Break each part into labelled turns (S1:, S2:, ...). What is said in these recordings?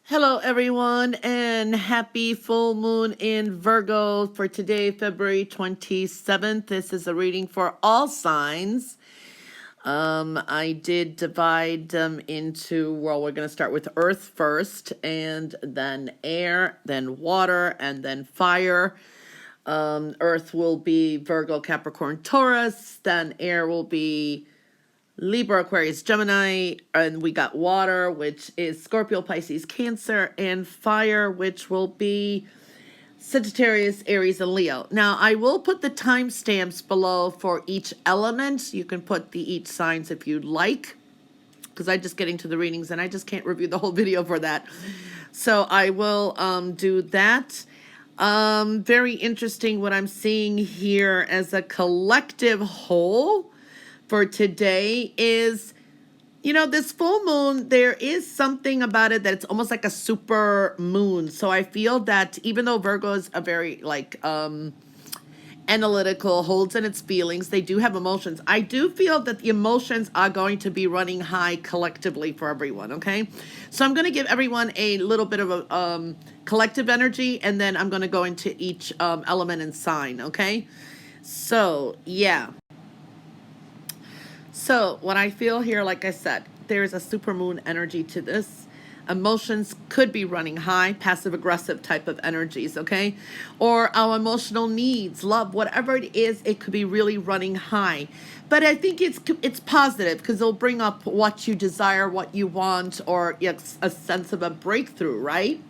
S1: Hello, everyone, and happy full moon in Virgo for today, February 27th. This is a reading for all signs. I did divide them into, well, we're going to start with earth first, and then air, then water, and then fire. Earth will be Virgo, Capricorn, Taurus, then air will be Libra, Aquarius, Gemini, and we got water, which is Scorpio, Pisces, Cancer, and fire, which will be Sagittarius, Aries, and Leo. Now, I will put the timestamps below for each element. You can put each signs if you'd like, because I'm just getting to the readings and I just can't review the whole video for that. So I will do that. Very interesting what I'm seeing here as a collective whole for today is, this full moon, there is something about it that it's almost like a super moon. So I feel that even though Virgo is a very analytical, holds in its feelings, they do have emotions. I do feel that the emotions are going to be running high collectively for everyone, okay? So I'm going to give everyone a little bit of a collective energy, and then I'm going to go into each element and sign, okay? So, yeah. So what I feel here, like I said, there's a supermoon energy to this. Emotions could be running high, passive aggressive type of energies, okay? Or our emotional needs, love, whatever it is, it could be really running high. But I think it's positive because it'll bring up what you desire, what you want, or a sense of a breakthrough, right?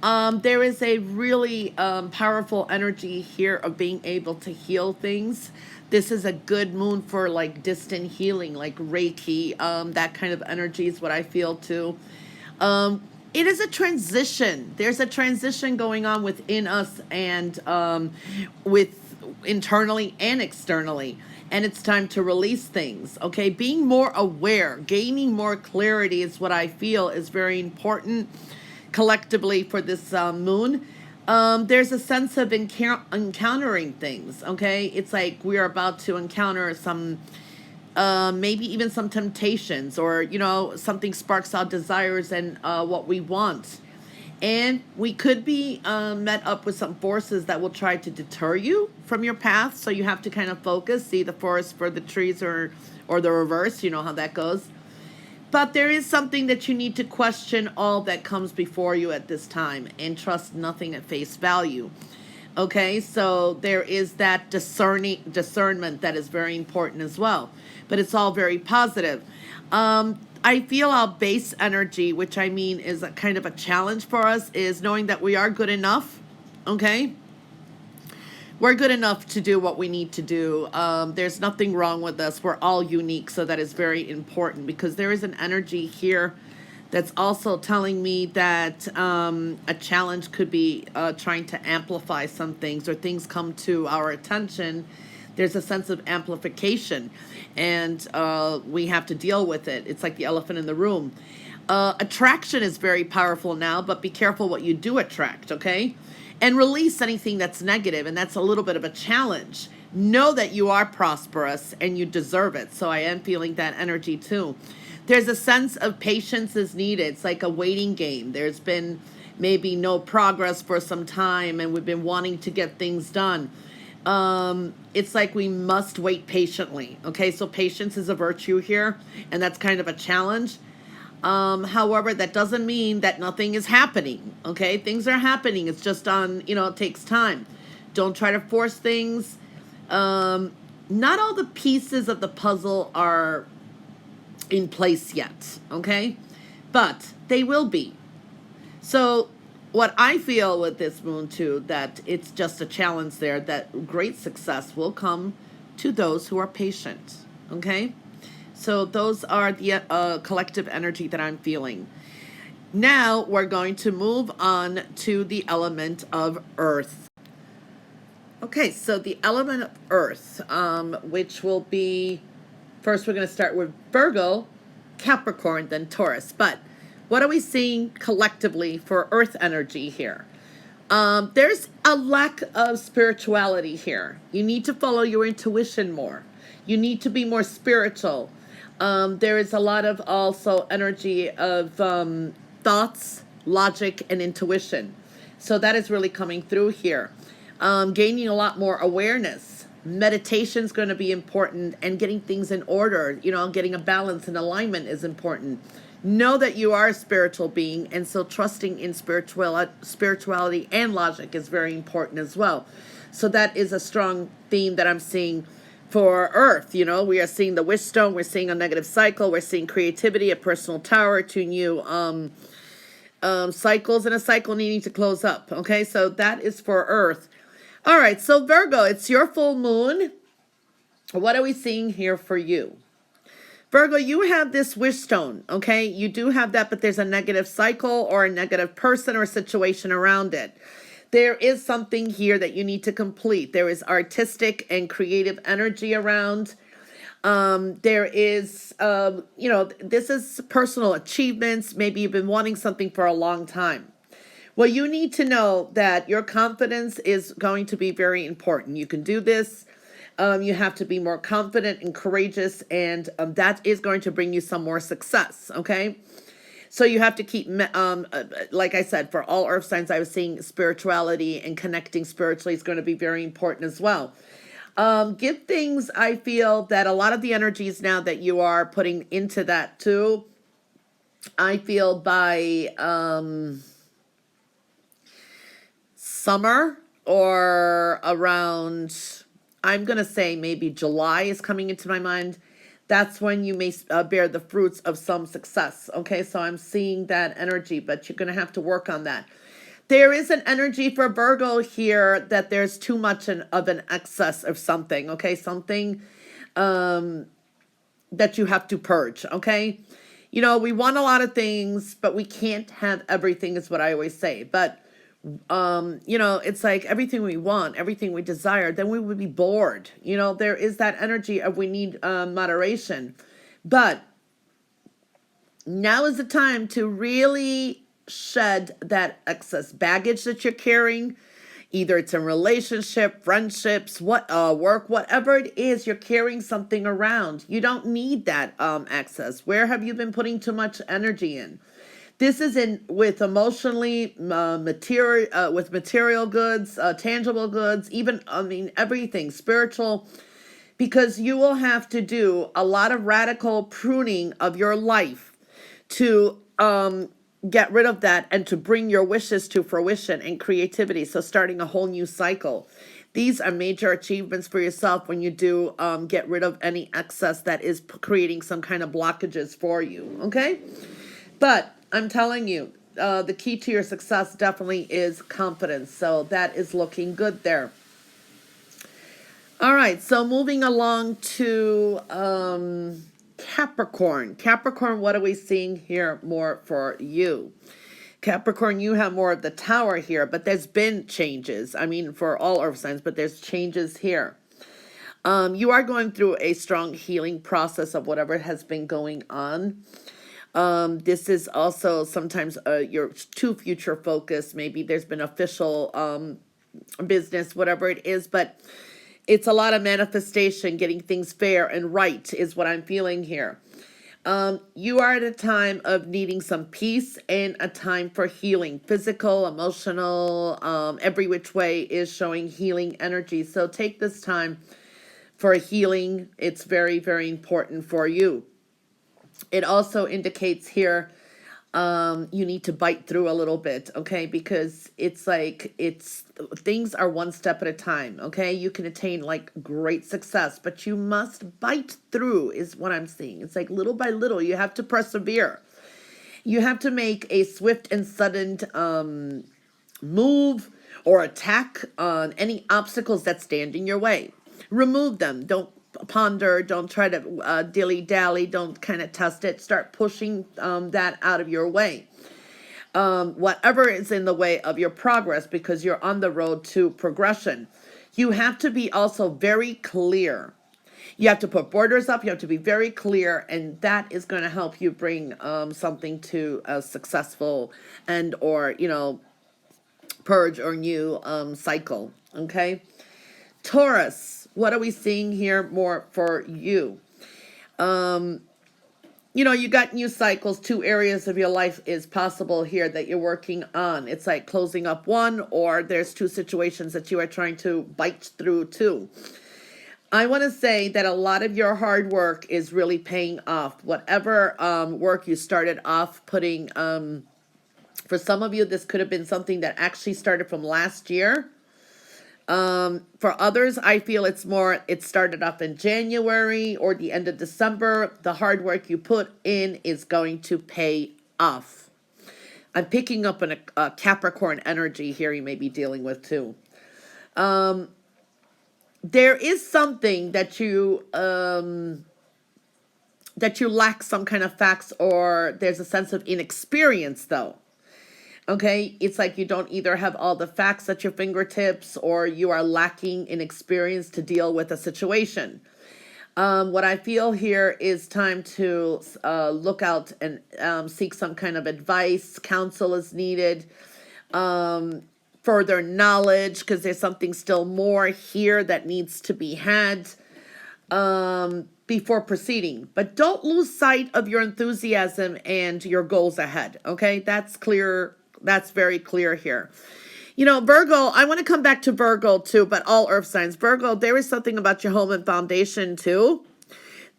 S1: There is a really powerful energy here of being able to heal things. This is a good moon for like distant healing, like Reiki. That kind of energy is what I feel too. It is a transition. There's a transition going on within us and with internally and externally. And it's time to release things, okay? Being more aware, gaining more clarity is what I feel is very important collectively for this moon. There's a sense of encountering things, okay? It's like we're about to encounter some, maybe even some temptations, or, something sparks our desires and what we want. And we could be met up with some forces that will try to deter you from your path. So you have to kind of focus, see the forest for the trees, or the reverse, you know how that goes. But there is something that you need to question all that comes before you at this time and trust nothing at face value. Okay, so there is that discernment that is very important as well. But it's all very positive. I feel our base energy, which I mean is a kind of a challenge for us, is knowing that we are good enough. Okay? We're good enough to do what we need to do. There's nothing wrong with us. We're all unique, so that is very important because there is an energy here that's also telling me that a challenge could be trying to amplify some things, or things come to our attention. There's a sense of amplification, and we have to deal with it. It's like the elephant in the room. Attraction is very powerful now, but be careful what you do attract, okay? And release anything that's negative, and that's a little bit of a challenge. Know that you are prosperous and you deserve it. So I am feeling that energy too. There's a sense of patience is needed. It's like a waiting game. There's been maybe no progress for some time, and we've been wanting to get things done. It's like we must wait patiently. Okay, so patience is a virtue here, and that's kind of a challenge. However, that doesn't mean that nothing is happening. Okay, things are happening. It's just it takes time. Don't try to force things. Not all the pieces of the puzzle are in place yet. Okay, but they will be. So what I feel with this moon too, that it's just a challenge there, that great success will come to those who are patient. Okay. So those are the collective energy that I'm feeling. Now we're going to move on to the element of earth. Okay, so the element of earth, which will be, first we're going to start with Virgo, Capricorn, then Taurus. But what are we seeing collectively for earth energy here? There's a lack of spirituality here. You need to follow your intuition more. You need to be more spiritual. There is a lot of also energy of thoughts, logic, and intuition. So that is really coming through here. Gaining a lot more awareness. Meditation is going to be important, and getting things in order, getting a balance and alignment is important. Know that you are a spiritual being, and so trusting in spirituality and logic is very important as well. So that is a strong theme that I'm seeing for Earth. We are seeing the wish stone, we're seeing a negative cycle, we're seeing creativity, a personal tower, to new cycles, and a cycle needing to close up. Okay, so that is for Earth. All right, so Virgo, it's your full moon. What are we seeing here for you? Virgo, you have this wish stone, okay? You do have that, but there's a negative cycle or a negative person or situation around it. There is something here that you need to complete. There is artistic and creative energy around. There is, this is personal achievements. Maybe you've been wanting something for a long time. Well, you need to know that your confidence is going to be very important. You can do this. You have to be more confident and courageous, and that is going to bring you some more success, okay? So you have to keep, like I said, for all earth signs, I was seeing spirituality and connecting spiritually is going to be very important as well. Give things, I feel that a lot of the energies now that you are putting into that too, I feel by summer or around, I'm going to say maybe July is coming into my mind. That's when you may bear the fruits of some success. Okay, so I'm seeing that energy, but you're going to have to work on that. There is an energy for Virgo here that there's too much of an excess of something. Okay, something that you have to purge. Okay, we want a lot of things, but we can't have everything, is what I always say. But it's like everything we want, everything we desire, then we would be bored. There is that energy of we need moderation. But now is the time to really shed that excess baggage that you're carrying. Either it's a relationship, friendships, work, whatever it is, you're carrying something around. You don't need that excess. Where have you been putting too much energy in? This is with emotionally, with material goods, tangible goods, even, everything, spiritual, because you will have to do a lot of radical pruning of your life to get rid of that and to bring your wishes to fruition and creativity. So starting a whole new cycle. These are major achievements for yourself when you do get rid of any excess that is creating some kind of blockages for you, okay? But I'm telling you, the key to your success definitely is confidence. So that is looking good there. All right, so moving along to Capricorn. Capricorn, what are we seeing here more for you? Capricorn, you have more of the tower here, but there's been changes. For all earth signs, but there's changes here. You are going through a strong healing process of whatever has been going on. This is also sometimes you're too future focused. Maybe there's been official business, whatever it is, but it's a lot of manifestation, getting things fair and right is what I'm feeling here. You are at a time of needing some peace and a time for healing. Physical, emotional, every which way is showing healing energy. So take this time for healing. It's very, very important for you. It also indicates here you need to bite through a little bit, okay? Because it's like things are one step at a time, okay? You can attain like great success, but you must bite through is what I'm seeing. It's like little by little, you have to persevere. You have to make a swift and sudden move or attack on any obstacles that stand in your way. Remove them. Don't ponder, don't try to dilly-dally, don't kind of test it. Start pushing that out of your way. Whatever is in the way of your progress, because you're on the road to progression. You have to be also very clear. You have to put borders up. You have to be very clear, and that is going to help you bring something to a successful and or, purge or new cycle, okay? Taurus, what are we seeing here more for you? you know, you got new cycles. 2 areas of your life is possible here that you're working on. It's like closing up one, or there's 2 situations that you are trying to bite through too. I want to say that a lot of your hard work is really paying off. Whatever work you started off putting, for some of you, this could have been something that actually started from last year. For others, I feel it's more, it started off in January or the end of December. The hard work you put in is going to pay off. I'm picking up a Capricorn energy here you may be dealing with too. There is something that you lack some kind of facts, or there's a sense of inexperience though. Okay, it's like you don't either have all the facts at your fingertips, or you are lacking in experience to deal with a situation. What I feel here is time to look out and seek some kind of advice. Counsel is needed. Further knowledge, because there's something still more here that needs to be had before proceeding. But don't lose sight of your enthusiasm and your goals ahead. Okay, that's clear. That's very clear here. You know, Virgo, I want to come back to Virgo too, but all earth signs. Virgo, there is something about your home and foundation too.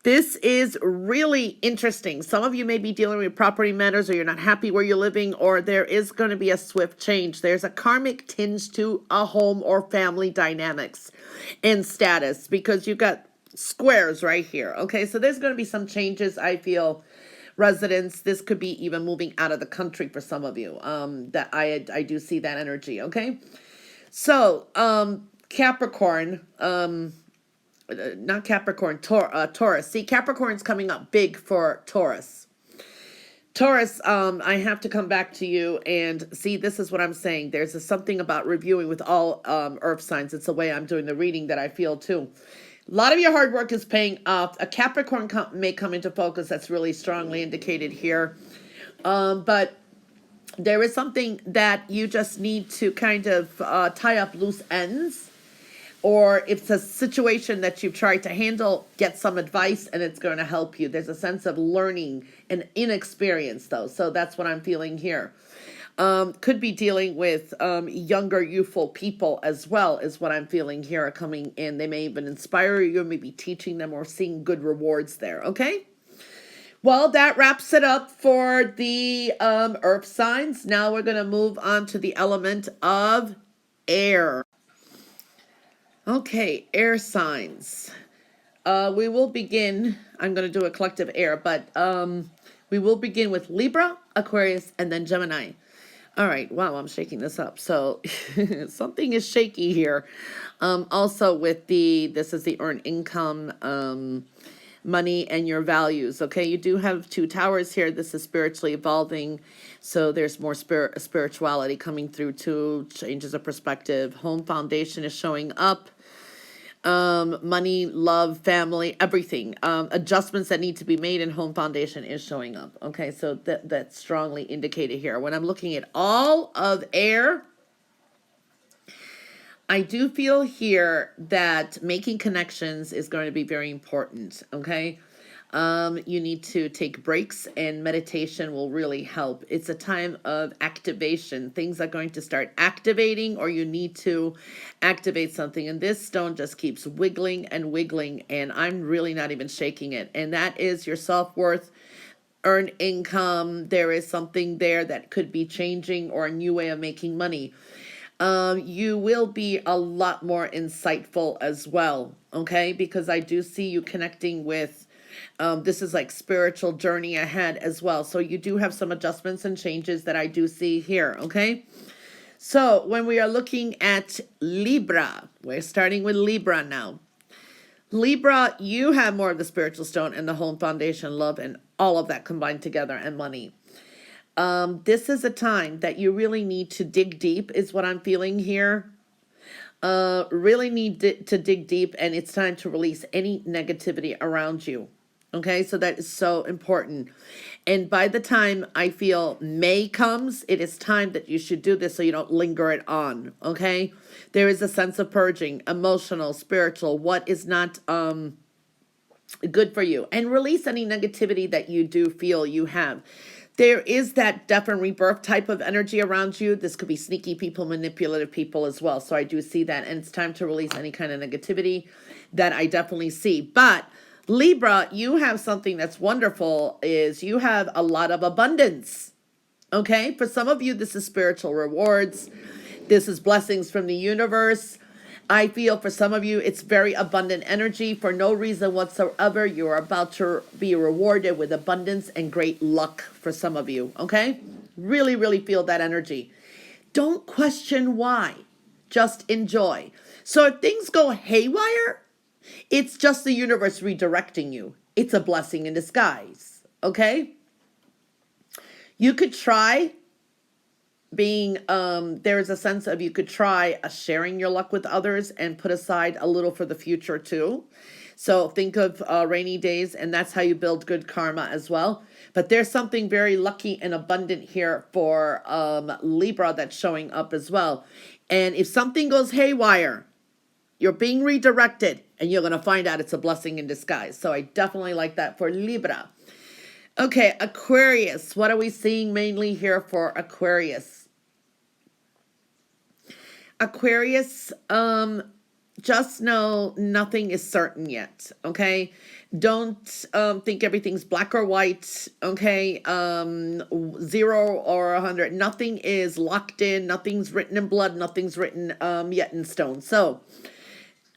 S1: This is really interesting. Some of you may be dealing with property matters, or you're not happy where you're living, or there is going to be a swift change. There's a karmic tinge to a home or family dynamics and status, because you've got squares right here. Okay, so there's going to be some changes, I feel. Residents, this could be even moving out of the country for some of you. That I do see that energy. Okay, so Capricorn, not Capricorn, Taurus. See, Capricorn's coming up big for Taurus. Taurus, I have to come back to you and see, this is what I'm saying. There's something about reviewing with all earth signs. It's the way I'm doing the reading that I feel too. A lot of your hard work is paying off. A Capricorn may come into focus. That's really strongly indicated here. But there is something that you just need to kind of tie up loose ends. Or if it's a situation that you've tried to handle, get some advice and it's going to help you. There's a sense of learning and inexperience though. So that's what I'm feeling here. Could be dealing with younger, youthful people as well, is what I'm feeling here, coming in. They may even inspire you, maybe teaching them, or seeing good rewards there. Okay. Well, that wraps it up for the earth signs. Now we're going to move on to the element of air. Okay, air signs. We will begin, I'm going to do a collective air, but we will begin with Libra, Aquarius, and then Gemini. All right, wow, I'm shaking this up. So something is shaky here. Also with this is the earned income, money, and your values. Okay, you do have 2 towers here. This is spiritually evolving. So there's more spirituality coming through too, changes of perspective. Home foundation is showing up. Money, love, family, everything. Adjustments that need to be made in home foundation is showing up. Okay, so that's strongly indicated here. When I'm looking at all of air, I do feel here that making connections is going to be very important. Okay. You need to take breaks, and meditation will really help. It's a time of activation. Things are going to start activating, or you need to activate something. And this stone just keeps wiggling and wiggling, and I'm really not even shaking it. And that is your self-worth, earned income. There is something there that could be changing, or a new way of making money. You will be a lot more insightful as well. Okay. Because I do see you connecting with, this is like spiritual journey ahead as well. So you do have some adjustments and changes that I do see here. Okay. So when we are looking at Libra, we're starting with Libra now. Libra, you have more of the spiritual stone and the home foundation, love, and all of that combined together, and money. This is a time that you really need to dig deep, is what I'm feeling here. Really need to dig deep, and it's time to release any negativity around you. Okay, so that is so important. And by the time I feel May comes, it is time that you should do this so you don't linger it on. Okay, there is a sense of purging, emotional, spiritual, what is not Good for you. And release any negativity that you do feel you have. There is that death and rebirth type of energy around you. This could be sneaky people, manipulative people as well. So I do see that. And it's time to release any kind of negativity that I definitely see. But Libra, you have something that's wonderful, is you have a lot of abundance. Okay? For some of you, this is spiritual rewards. This is blessings from the universe. I feel for some of you, it's very abundant energy. For no reason whatsoever, you're about to be rewarded with abundance and great luck for some of you, okay? Really, really feel that energy. Don't question why. Just enjoy. So if things go haywire, it's just the universe redirecting you. It's a blessing in disguise, okay? You could try being there is a sense of you could try sharing your luck with others and put aside a little for the future too. So think of rainy days, and that's how you build good karma as well. But there's something very lucky and abundant here for Libra that's showing up as well. And if something goes haywire, you're being redirected, and you're going to find out it's a blessing in disguise. So I definitely like that for Libra. Okay, Aquarius. What are we seeing mainly here for Aquarius? Aquarius, just know nothing is certain yet, okay? Don't think everything's black or white, okay? 0 or 100. Nothing is locked in. Nothing's written in blood. Nothing's written yet in stone. So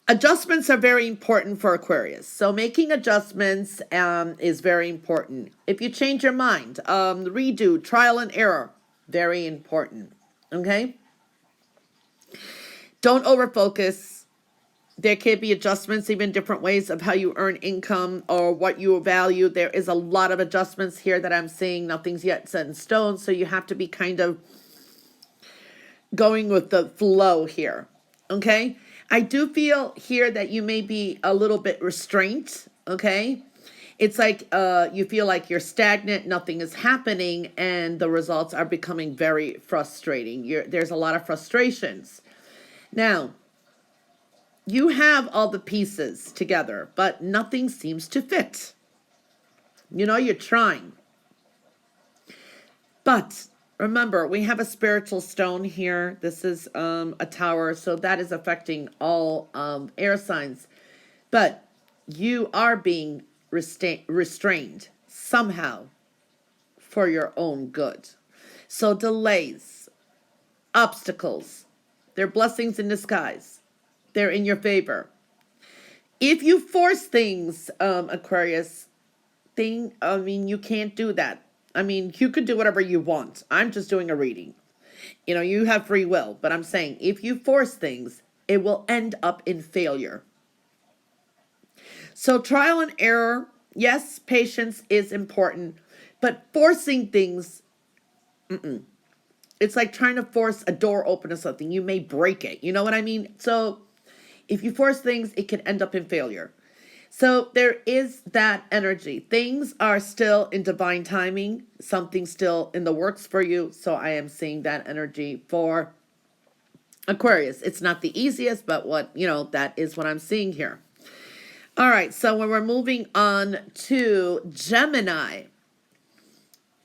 S1: adjustments are very important for Aquarius. So making adjustments is very important. If you change your mind, redo, trial and error, very important, okay? Don't overfocus. There can be adjustments, even different ways of how you earn income or what you value. There is a lot of adjustments here that I'm seeing. Nothing's yet set in stone. So you have to be kind of going with the flow here. Okay. I do feel here that you may be a little bit restrained. Okay. It's like you feel like you're stagnant, nothing is happening, and the results are becoming very frustrating. There's a lot of frustrations. Now, you have all the pieces together, but nothing seems to fit. You know, you're trying. But remember, we have a spiritual stone here. This is a tower, so that is affecting all air signs. But you are being restrained somehow for your own good. So delays, obstacles, they're blessings in disguise. They're in your favor. If you force things, Aquarius, you can't do that. I mean, you could do whatever you want. I'm just doing a reading. You know, you have free will, but I'm saying if you force things, it will end up in failure. So trial and error, yes, patience is important, but forcing things, it's like trying to force a door open or something. You may break it. You know what I mean? So if you force things, it can end up in failure. So there is that energy. Things are still in divine timing. Something's still in the works for you. So I am seeing that energy for Aquarius. It's not the easiest, but that is what I'm seeing here. All right. So when we're moving on to Gemini.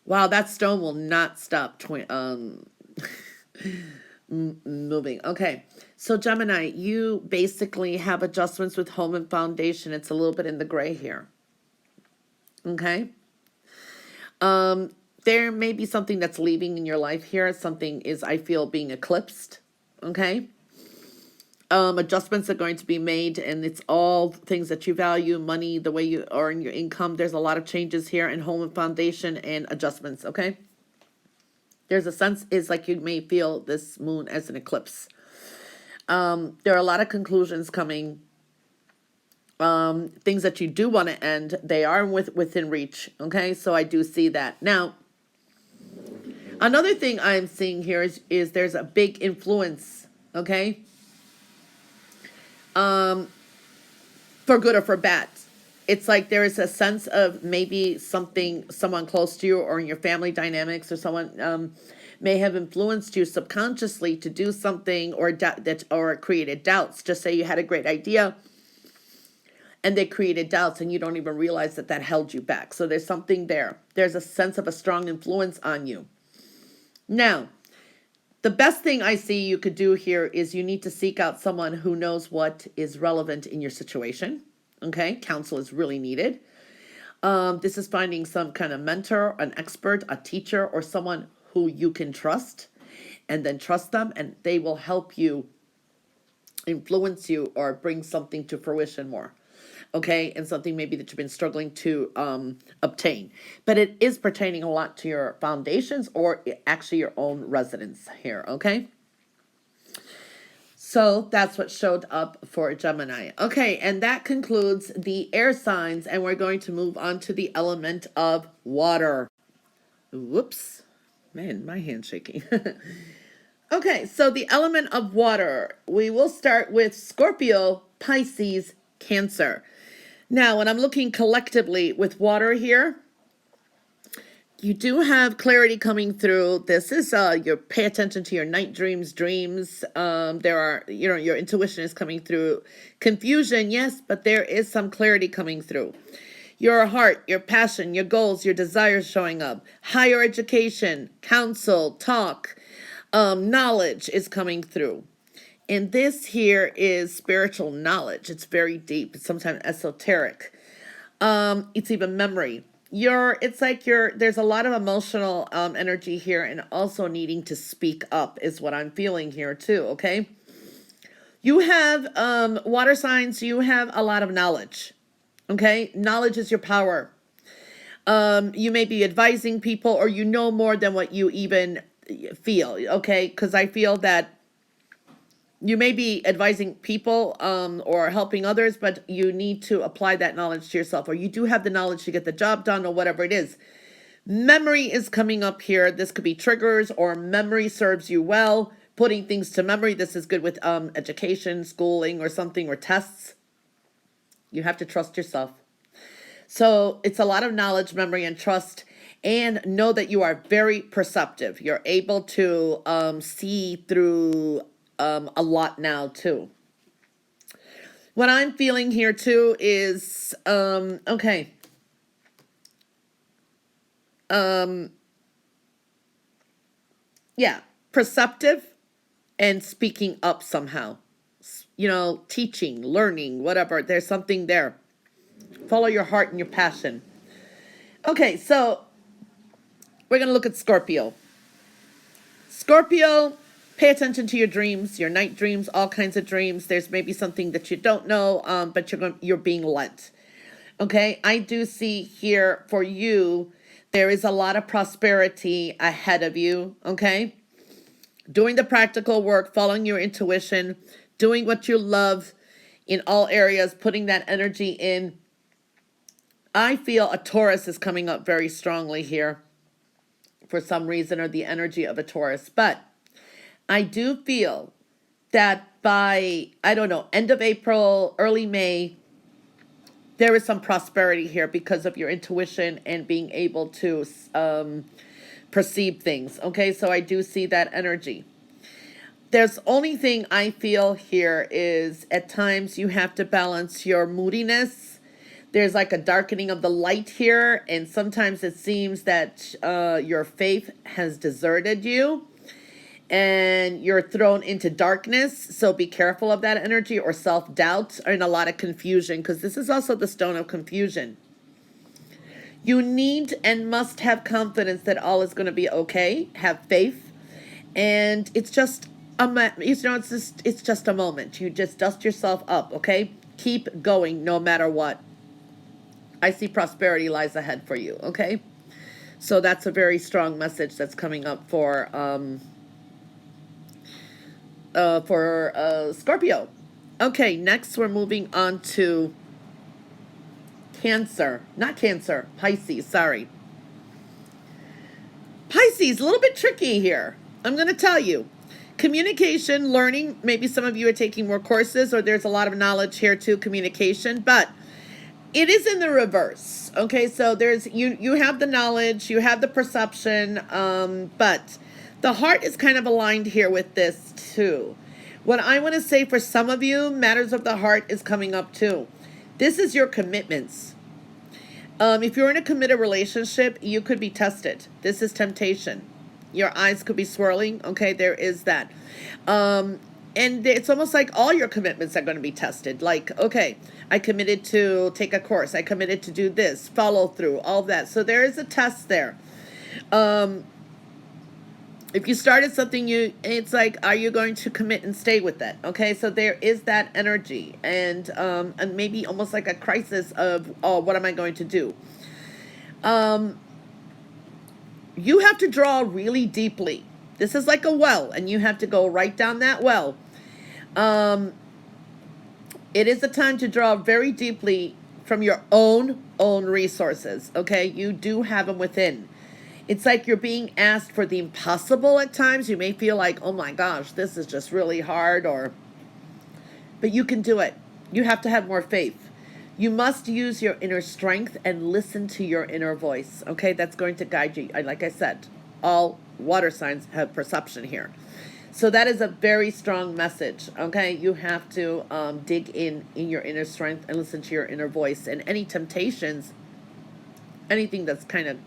S1: Wow, that stone will not stop moving. Okay. So Gemini, you basically have adjustments with home and foundation. It's a little bit in the gray here. Okay. There may be something that's leaving in your life here. Something is, I feel, being eclipsed. Okay. Adjustments are going to be made, and it's all things that you value, money, the way you earn your income. There's a lot of changes here in home and foundation and adjustments. Okay. There's a sense, is like you may feel this moon as an eclipse. There are a lot of conclusions coming. Things that you do want to end, they are within reach. Okay, so I do see that. Now, another thing I'm seeing here is there's a big influence. Okay, for good or for bad. It's like there is a sense of maybe someone close to you or in your family dynamics, or someone may have influenced you subconsciously to do something or created doubts. Just say you had a great idea and they created doubts, and you don't even realize that that held you back. So there's something there. There's a sense of a strong influence on you. Now, the best thing I see you could do here is you need to seek out someone who knows what is relevant in your situation. Okay, counsel is really needed. This is finding some kind of mentor, an expert, a teacher, or someone who you can trust, and then trust them, and they will help you, influence you, or bring something to fruition more. Okay, and something maybe that you've been struggling to obtain. But it is pertaining a lot to your foundations or actually your own residence here, okay? So that's what showed up for Gemini. Okay, and that concludes the air signs, and we're going to move on to the element of water. Whoops. Man, my hand's shaking. Okay, so the element of water. We will start with Scorpio, Pisces, Cancer. Now, when I'm looking collectively with water here, you do have clarity coming through. This is your pay attention to your night dreams. There are, your intuition is coming through. Confusion, yes, but there is some clarity coming through. Your heart, your passion, your goals, your desires showing up. Higher education, counsel, talk, knowledge is coming through. And this here is spiritual knowledge. It's very deep. It's sometimes esoteric. It's even memory. There's a lot of emotional energy here, and also needing to speak up is what I'm feeling here too, okay? You have water signs, you have a lot of knowledge, okay? Knowledge is your power. You may be advising people, or you know more than what you even feel, okay? Because I feel that you may be advising people or helping others, but you need to apply that knowledge to yourself, or you do have the knowledge to get the job done, or whatever it is. Memory is coming up here. This could be triggers, or memory serves you well. Putting things to memory. This is good with education, schooling, or something, or tests. You have to trust yourself. So it's a lot of knowledge, memory, and trust. And know that you are very perceptive. You're able to see through a lot now too. What I'm feeling here too is perceptive and speaking up somehow. Teaching, learning, whatever. There's something there. Follow your heart and your passion. Okay, so we're going to look at Scorpio. Scorpio, pay attention to your dreams, your night dreams, all kinds of dreams. There's maybe something that you don't know, but you're being lent. Okay, I do see here for you, there is a lot of prosperity ahead of you, okay? Doing the practical work, following your intuition, doing what you love in all areas, putting that energy in. I feel a Taurus is coming up very strongly here for some reason, or the energy of a Taurus. But I do feel that by, end of April, early May, there is some prosperity here because of your intuition and being able to perceive things. Okay, so I do see that energy. There's only thing I feel here is at times you have to balance your moodiness. There's like a darkening of the light here, and sometimes it seems that your faith has deserted you and you're thrown into darkness. So be careful of that energy, or self-doubt, and a lot of confusion, because this is also the stone of confusion. You need and must have confidence that all is going to be okay. Have faith, and it's just it's just a moment. You just dust yourself up, okay? Keep going no matter what. I see prosperity lies ahead for you, okay? So that's a very strong message that's coming up for Scorpio. Okay, next we're moving on to Pisces, sorry. Pisces, a little bit tricky here. I'm going to tell you. Communication, learning, maybe some of you are taking more courses, or there's a lot of knowledge here too, communication, but it is in the reverse. Okay, so there's you have the knowledge, you have the perception, but the heart is kind of aligned here with this too. What I want to say for some of you, matters of the heart is coming up too. This is your commitments. If you're in a committed relationship, you could be tested. This is temptation. Your eyes could be swirling. Okay, there is that. And it's almost like all your commitments are going to be tested. Like, okay, I committed to take a course. I committed to do this, follow through, all that. So there is a test there. If you started something, it's like, are you going to commit and stay with that? Okay, so there is that energy, and maybe almost like a crisis of, oh, what am I going to do? You have to draw really deeply. This is like a well, and you have to go right down that well. It is a time to draw very deeply from your own resources. Okay, you do have them within. It's like you're being asked for the impossible at times. You may feel like, oh my gosh, this is just really hard, but you can do it. You have to have more faith. You must use your inner strength and listen to your inner voice. Okay, that's going to guide you. Like I said, all water signs have perception here. So that is a very strong message. Okay, you have to dig in your inner strength and listen to your inner voice. And any temptations, anything that's kind of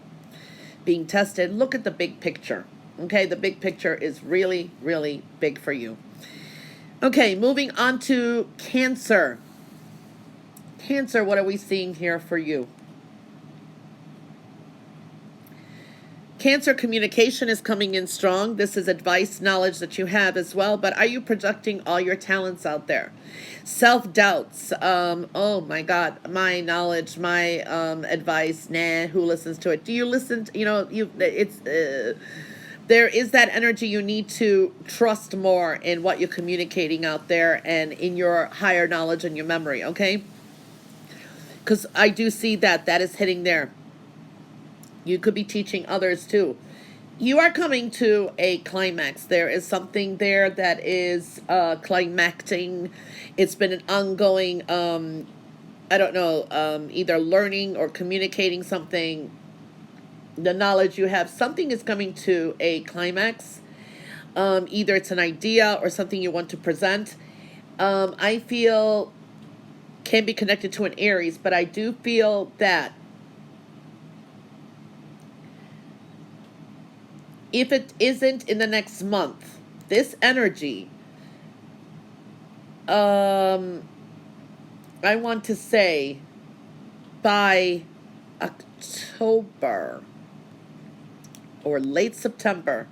S1: being tested, look at the big picture. Okay, the big picture is really, really big for you. Okay, moving on to Cancer. Cancer, what are we seeing here for you? Cancer, communication is coming in strong. This is advice, knowledge that you have as well, but are you projecting all your talents out there? Self-doubts. Oh my God, my knowledge, my advice, nah, who listens to it? Do you listen to, there is that energy. You need to trust more in what you're communicating out there and in your higher knowledge and your memory, okay? Because I do see that is hitting there. You could be teaching others too. You are coming to a climax. There is something there that is climacting. It's been an ongoing, I don't know, either learning or communicating something. The knowledge you have, something is coming to a climax. Either it's an idea or something you want to present. I feel can be connected to an Aries, but I do feel that if it isn't in the next month, this energy, I want to say by October or late September,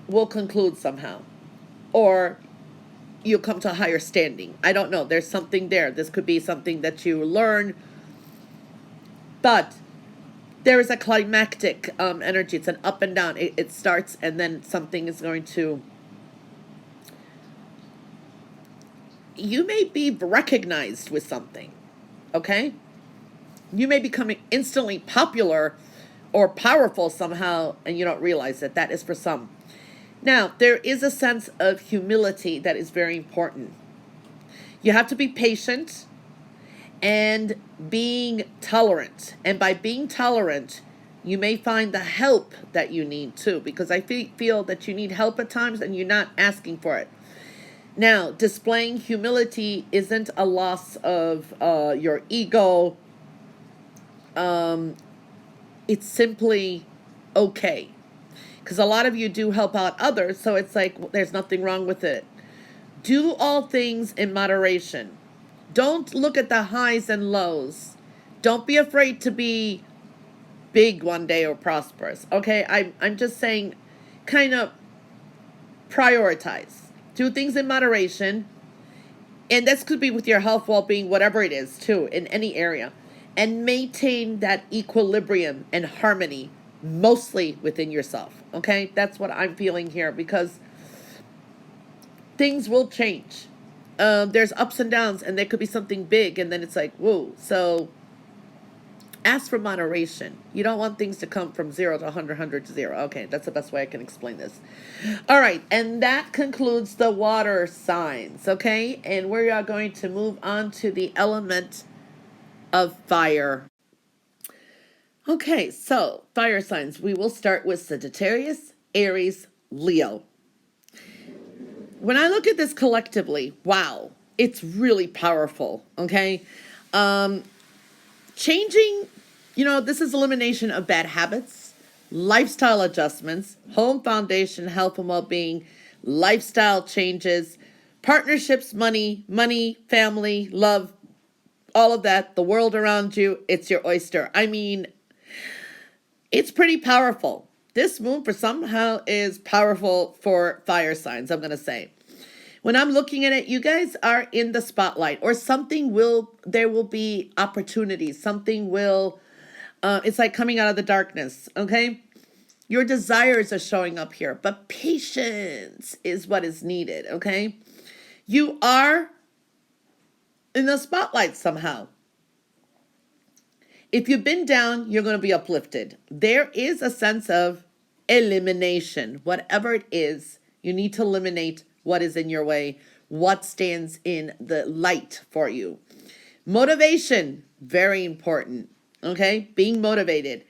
S1: will conclude somehow. Or you'll come to a higher standing. I don't know. There's something there. This could be something that you learn. But there is a climactic energy. It's an up and down. It starts and then something is going to... You may be recognized with something. Okay? You may become instantly popular or powerful somehow and you don't realize it. That is for some. Now, there is a sense of humility that is very important. You have to be patient and being tolerant. And by being tolerant, you may find the help that you need too, because I feel that you need help at times and you're not asking for it. Now, displaying humility isn't a loss of your ego. It's simply okay. Because a lot of you do help out others, so it's like there's nothing wrong with it. Do all things in moderation. Don't look at the highs and lows. Don't be afraid to be big one day or prosperous. Okay, I'm just saying, kind of prioritize. Do things in moderation. And this could be with your health, well-being, whatever it is too, in any area. And maintain that equilibrium and harmony mostly within yourself. Okay, that's what I'm feeling here, because things will change. There's ups and downs, and there could be something big, and then it's like, whoa. So ask for moderation. You don't want things to come from 0 to 100, 100 to 0. Okay, that's the best way I can explain this. All right, and that concludes the water signs, okay? And we are going to move on to the element of fire. Okay, so fire signs. We will start with Sagittarius, Aries, Leo. When I look at this collectively, wow, It's really powerful, okay? Changing, this is elimination of bad habits, lifestyle adjustments, home foundation, health and well-being, lifestyle changes, partnerships, money, family, love, all of that, the world around you, it's your oyster. I mean, it's pretty powerful. This moon for somehow is powerful for fire signs, I'm going to say. When I'm looking at it, you guys are in the spotlight, or there will be opportunities. Something will, it's like coming out of the darkness, okay? Your desires are showing up here, but patience is what is needed, okay? You are in the spotlight somehow. If you've been down, you're going to be uplifted. There is a sense of elimination. Whatever it is, you need to eliminate what is in your way, what stands in the light for you. Motivation, very important, okay? Being motivated.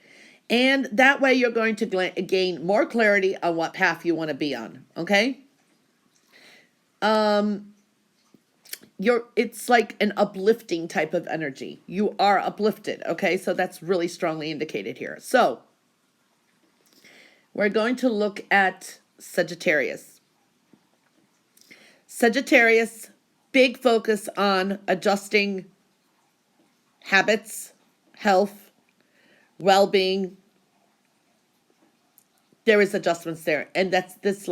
S1: And that way you're going to gain more clarity on what path you want to be on, okay? It's like an uplifting type of energy. You are uplifted, okay? So that's really strongly indicated here. So we're going to look at Sagittarius. Sagittarius, big focus on adjusting habits, health, well-being. There is adjustments there, and this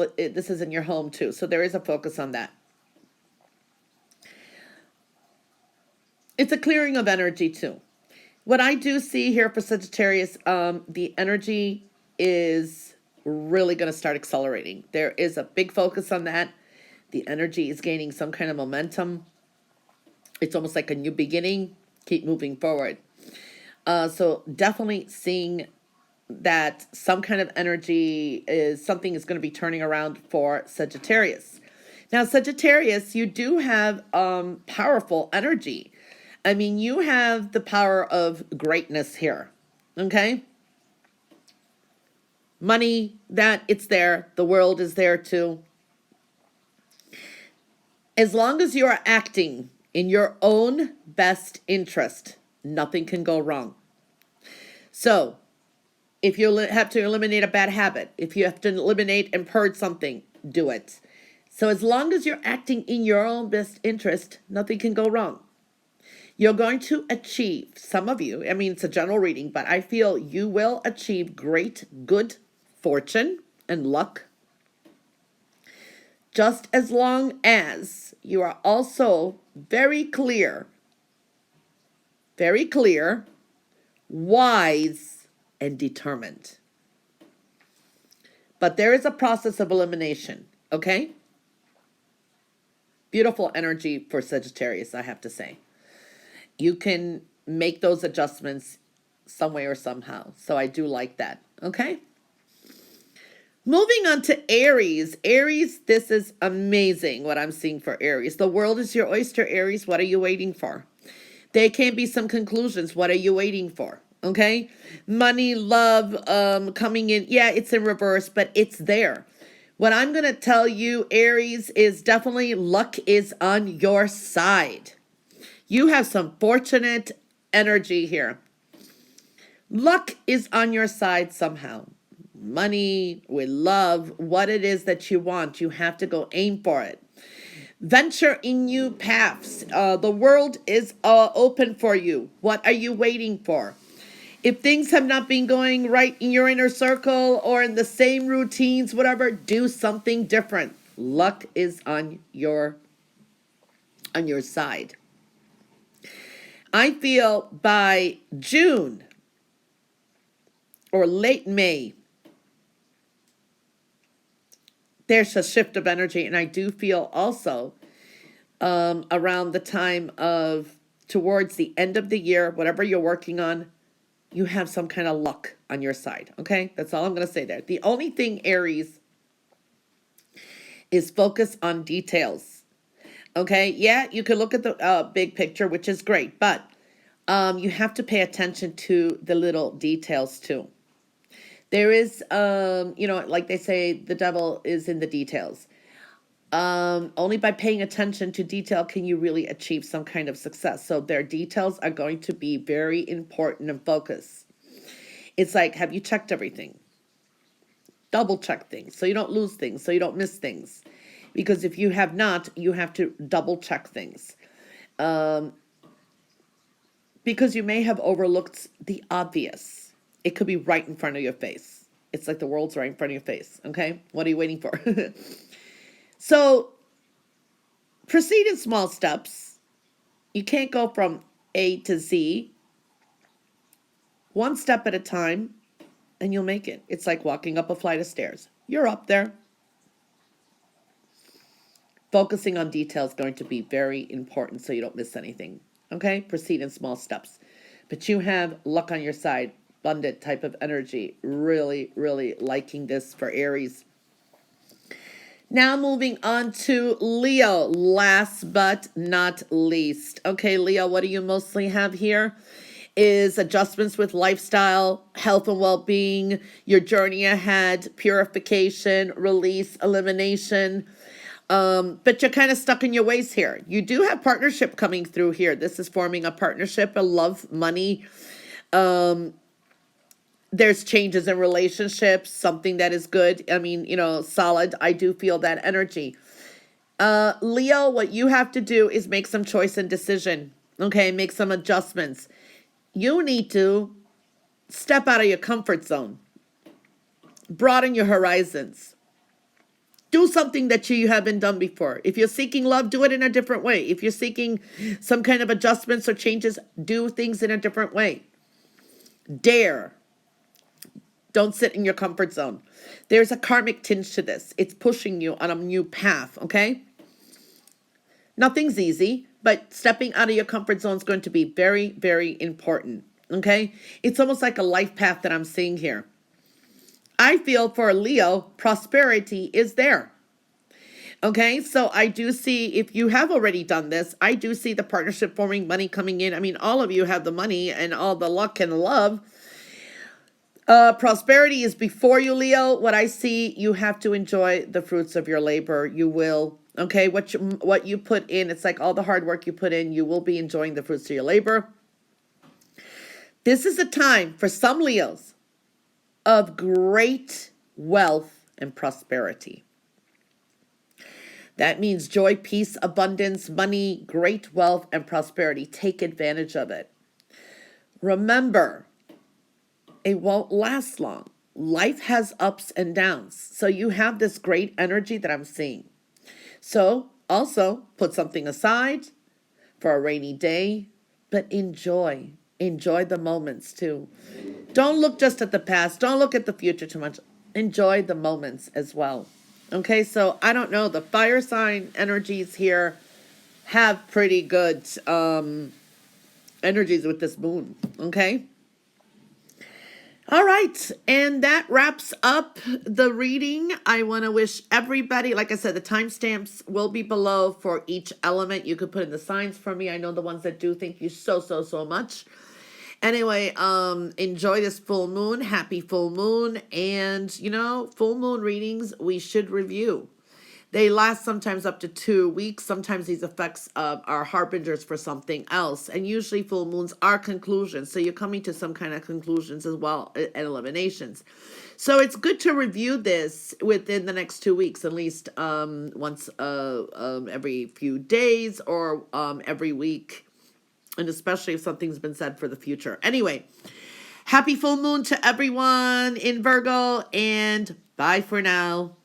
S1: is in your home too. So there is a focus on that. It's a clearing of energy too. What I do see here for Sagittarius, the energy is really going to start accelerating. There is a big focus on that. The energy is gaining some kind of momentum. It's almost like a new beginning. Keep moving forward. So definitely seeing that some kind of energy something is going to be turning around for Sagittarius. Now, Sagittarius, you do have powerful energy. I mean, you have the power of greatness here. Okay? Money, that it's there. The world is there too. As long as you are acting in your own best interest, nothing can go wrong. So, if you have to eliminate a bad habit, if you have to eliminate and purge something, do it. So as long as you're acting in your own best interest, nothing can go wrong. You're going to achieve, some of you, I mean, it's a general reading, but I feel you will achieve great, good fortune and luck, just as long as you are also very clear, wise, and determined. But there is a process of elimination, okay? Beautiful energy for Sagittarius, I have to say. You can make those adjustments some way or somehow. So I do like that, okay? Moving on to Aries. Aries, this is amazing what I'm seeing for Aries. The world is your oyster, Aries. What are you waiting for? There can be some conclusions. What are you waiting for? Okay? Money, love, coming in. Yeah, it's in reverse, but it's there. What I'm going to tell you, Aries, is definitely luck is on your side. You have some fortunate energy here. Luck is on your side somehow. Money, with love, what it is that you want, you have to go aim for it. Venture in new paths. The world is open for you. What are you waiting for? If things have not been going right in your inner circle or in the same routines, whatever, do something different. Luck is on your side. I feel by June or late May, there's a shift of energy. And I do feel also around the time of towards the end of the year, whatever you're working on, you have some kind of luck on your side. Okay, that's all I'm going to say there. The only thing, Aries, is focus on details. Okay, yeah, you could look at the big picture, which is great, but you have to pay attention to the little details too. There is, like they say, the devil is in the details. Only by paying attention to detail can you really achieve some kind of success. So their details are going to be very important and focus. It's like, have you checked everything? Double check things so you don't lose things, so you don't miss things. Because if you have not, you have to double check things. Because you may have overlooked the obvious. It could be right in front of your face. It's like the world's right in front of your face. Okay? What are you waiting for? So proceed in small steps. You can't go from A to Z. One step at a time, and you'll make it. It's like walking up a flight of stairs. You're up there. Focusing on detail is going to be very important so you don't miss anything. Okay? Proceed in small steps. But you have luck on your side. Abundant type of energy. Really, really liking this for Aries. Now moving on to Leo, last but not least. Okay, Leo, what do you mostly have here? Is adjustments with lifestyle, health and well-being, your journey ahead, purification, release, elimination. But you're kind of stuck in your ways here. You do have partnership coming through here. This is forming a partnership, a love, money. There's changes in relationships, something that is good. I mean, solid. I do feel that energy. Leo, what you have to do is make some choice and decision. Okay, make some adjustments. You need to step out of your comfort zone. Broaden your horizons. Do something that you haven't done before. If you're seeking love, do it in a different way. If you're seeking some kind of adjustments or changes, do things in a different way. Dare. Don't sit in your comfort zone. There's a karmic tinge to this. It's pushing you on a new path, okay? Nothing's easy, but stepping out of your comfort zone is going to be very, very important, okay? It's almost like a life path that I'm seeing here. I feel for Leo, prosperity is there. Okay, so I do see, if you have already done this, I do see the partnership forming, money coming in. I mean, all of you have the money and all the luck and the love. Prosperity is before you, Leo. What I see, you have to enjoy the fruits of your labor. You will. Okay, what you put in, it's like all the hard work you put in, you will be enjoying the fruits of your labor. This is a time for some Leos of great wealth and prosperity. That means joy, peace, abundance, money, great wealth, and prosperity. Take advantage of it. Remember, it won't last long. Life has ups and downs. So you have this great energy that I'm seeing. So also put something aside for a rainy day, but enjoy. Enjoy the moments too. Don't look just at the past. Don't look at the future too much. Enjoy the moments as well. Okay, so I don't know. The fire sign energies here have pretty good energies with this moon. Okay. All right, and that wraps up the reading. I want to wish everybody, like I said, the timestamps will be below for each element. You could put in the signs for me. I know the ones that do. Thank you so, so, so much. Anyway, enjoy this full moon. Happy full moon. And, full moon readings, we should review. They last sometimes up to 2 weeks. Sometimes these effects are harbingers for something else. And usually full moons are conclusions. So you're coming to some kind of conclusions as well, and eliminations. So it's good to review this within the next 2 weeks, at least once every few days or every week. And especially if something's been said for the future. Anyway, happy full moon to everyone in Virgo, and bye for now.